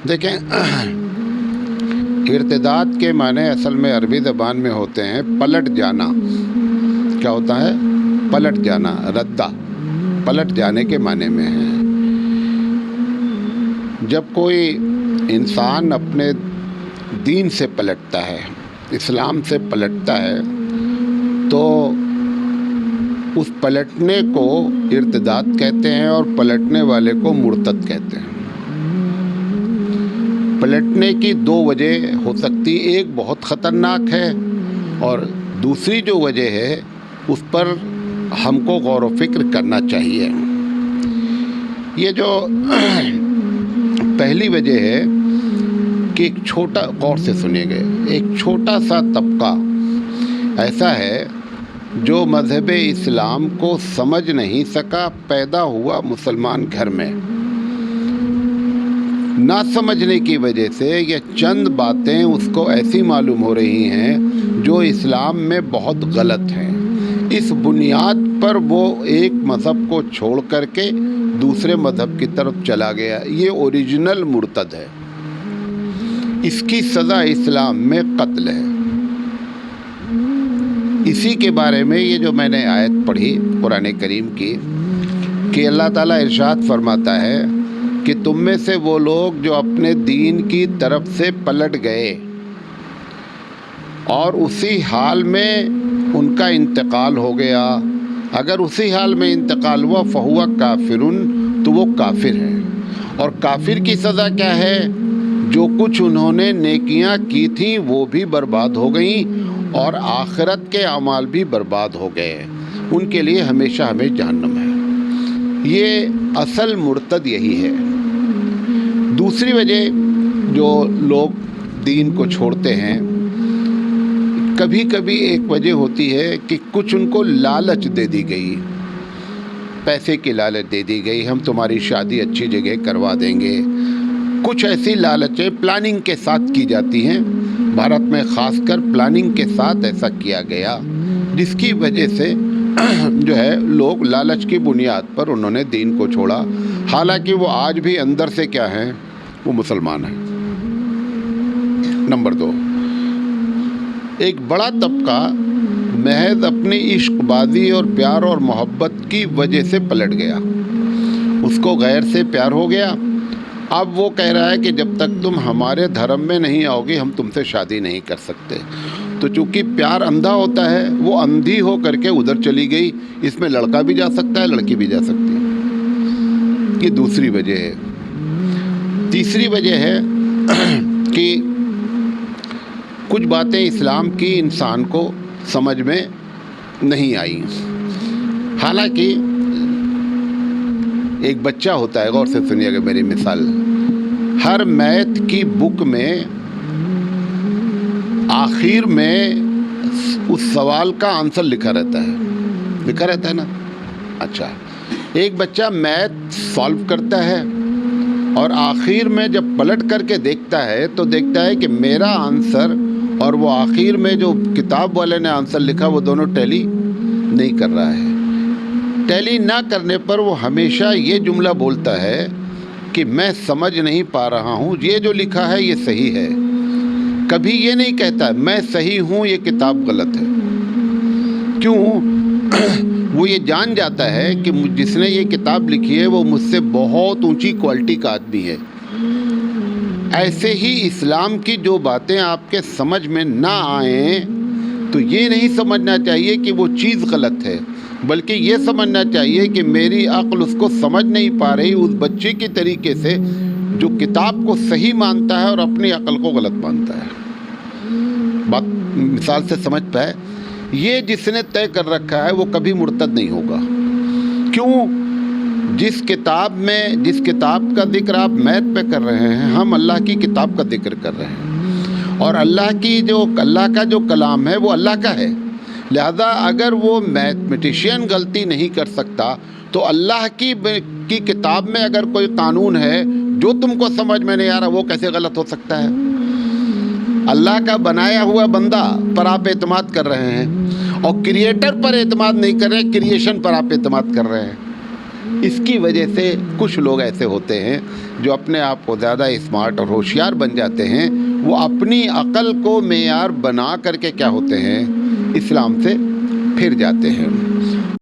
دیکھیں، ارتداد کے معنی اصل میں عربی زبان میں ہوتے ہیں پلٹ جانا. کیا ہوتا ہے؟ پلٹ جانا، ردہ، پلٹ جانے کے معنی میں ہے. جب کوئی انسان اپنے دین سے پلٹتا ہے، اسلام سے پلٹتا ہے، تو اس پلٹنے کو ارتداد کہتے ہیں اور پلٹنے والے کو مرتد کہتے ہیں. پلٹنے کی دو وجہ ہو سکتی، ایک بہت خطرناک ہے اور دوسری جو وجہ ہے اس پر ہم کو غور و فکر کرنا چاہیے. یہ جو پہلی وجہ ہے کہ ایک چھوٹا، غور سے سنیے گا، ایک چھوٹا سا طبقہ ایسا ہے جو مذہب اسلام کو سمجھ نہیں سکا، پیدا ہوا مسلمان گھر میں. نہ سمجھنے کی وجہ سے یہ چند باتیں اس کو ایسی معلوم ہو رہی ہیں جو اسلام میں بہت غلط ہیں. اس بنیاد پر وہ ایک مذہب کو چھوڑ کر کے دوسرے مذہب کی طرف چلا گیا. یہ اوریجنل مرتد ہے. اس کی سزا اسلام میں قتل ہے. اسی کے بارے میں یہ جو میں نے آیت پڑھی قرآن کریم کی کہ اللہ تعالیٰ ارشاد فرماتا ہے کہ تم میں سے وہ لوگ جو اپنے دین کی طرف سے پلٹ گئے اور اسی حال میں ان کا انتقال ہو گیا، اگر اسی حال میں انتقال ہوا فہو کافرن، تو وہ کافر ہے. اور کافر کی سزا کیا ہے؟ جو کچھ انہوں نے نیکیاں کی تھیں وہ بھی برباد ہو گئیں اور آخرت کے اعمال بھی برباد ہو گئے. ان کے لیے ہمیشہ ہمیشہ جہنم ہے. یہ اصل مرتد یہی ہے. دوسری وجہ جو لوگ دین کو چھوڑتے ہیں، کبھی کبھی ایک وجہ ہوتی ہے کہ کچھ ان کو لالچ دے دی گئی، پیسے کی لالچ دے دی گئی، ہم تمہاری شادی اچھی جگہ کروا دیں گے. کچھ ایسی لالچیں پلاننگ کے ساتھ کی جاتی ہیں. بھارت میں خاص کر پلاننگ کے ساتھ ایسا کیا گیا، جس کی وجہ سے جو ہے لوگ لالچ کی بنیاد پر انہوں نے دین کو چھوڑا، حالانکہ وہ آج بھی اندر سے کیا ہیں؟ وہ مسلمان ہیں. نمبر 2، ایک بڑا طبقہ محض اپنی عشق بازی اور پیار اور محبت کی وجہ سے پلٹ گیا. اس کو غیر سے پیار ہو گیا. اب وہ کہہ رہا ہے کہ جب تک تم ہمارے دھرم میں نہیں آؤ گے ہم تم سے شادی نہیں کر سکتے. تو چونکہ پیار اندھا ہوتا ہے، وہ اندھی ہو کر کے ادھر چلی گئی. اس میں لڑکا بھی جا سکتا ہے، لڑکی بھی جا سکتی ہے. یہ دوسری وجہ ہے. تیسری وجہ ہے کہ کچھ باتیں اسلام کی انسان کو سمجھ میں نہیں آئی. حالانکہ ایک بچہ ہوتا ہے، غور سے سنیے گا میری مثال، ہر میتھ کی بک میں آخر میں اس سوال کا آنسر لکھا رہتا ہے نا. اچھا، ایک بچہ میتھ سالو کرتا ہے اور آخر میں جب پلٹ کر کے دیکھتا ہے تو دیکھتا ہے کہ میرا آنسر اور وہ آخر میں جو کتاب والے نے آنسر لکھا وہ دونوں ٹیلی نہیں کر رہا ہے. ٹیلی نہ کرنے پر وہ ہمیشہ یہ جملہ بولتا ہے کہ میں سمجھ نہیں پا رہا ہوں، یہ جو لکھا ہے یہ صحیح ہے. کبھی یہ نہیں کہتا میں صحیح ہوں، یہ کتاب غلط ہے. کیوں؟ وہ یہ جان جاتا ہے کہ جس نے یہ کتاب لکھی ہے وہ مجھ سے بہت اونچی کوالٹی کا آدمی ہے. ایسے ہی اسلام کی جو باتیں آپ کے سمجھ میں نہ آئیں تو یہ نہیں سمجھنا چاہیے کہ وہ چیز غلط ہے، بلکہ یہ سمجھنا چاہیے کہ میری عقل اس کو سمجھ نہیں پا رہی اس بچے کی طریقے سے جو کتاب کو صحیح مانتا ہے اور اپنی عقل کو غلط مانتا ہے. بات مثال سے سمجھ پائے؟ یہ جس نے طے کر رکھا ہے وہ کبھی مرتد نہیں ہوگا. کیوں؟ جس کتاب کا ذکر آپ میتھ پہ کر رہے ہیں، ہم اللہ کی کتاب کا ذکر کر رہے ہیں، اور اللہ کا جو کلام ہے وہ اللہ کا ہے. لہذا اگر وہ میتھمیٹیشین غلطی نہیں کر سکتا تو اللہ کی کتاب میں اگر کوئی قانون ہے جو تم کو سمجھ میں نہیں آ رہا وہ کیسے غلط ہو سکتا ہے؟ اللہ کا بنایا ہوا بندہ پر آپ اعتماد کر رہے ہیں اور کریٹر پر اعتماد نہیں کر رہے، کریشن پر آپ اعتماد کر رہے ہیں. اس کی وجہ سے کچھ لوگ ایسے ہوتے ہیں جو اپنے آپ کو زیادہ اسمارٹ اور ہوشیار بن جاتے ہیں، وہ اپنی عقل کو معیار بنا کر کے کیا ہوتے ہیں، اسلام سے پھر جاتے ہیں۔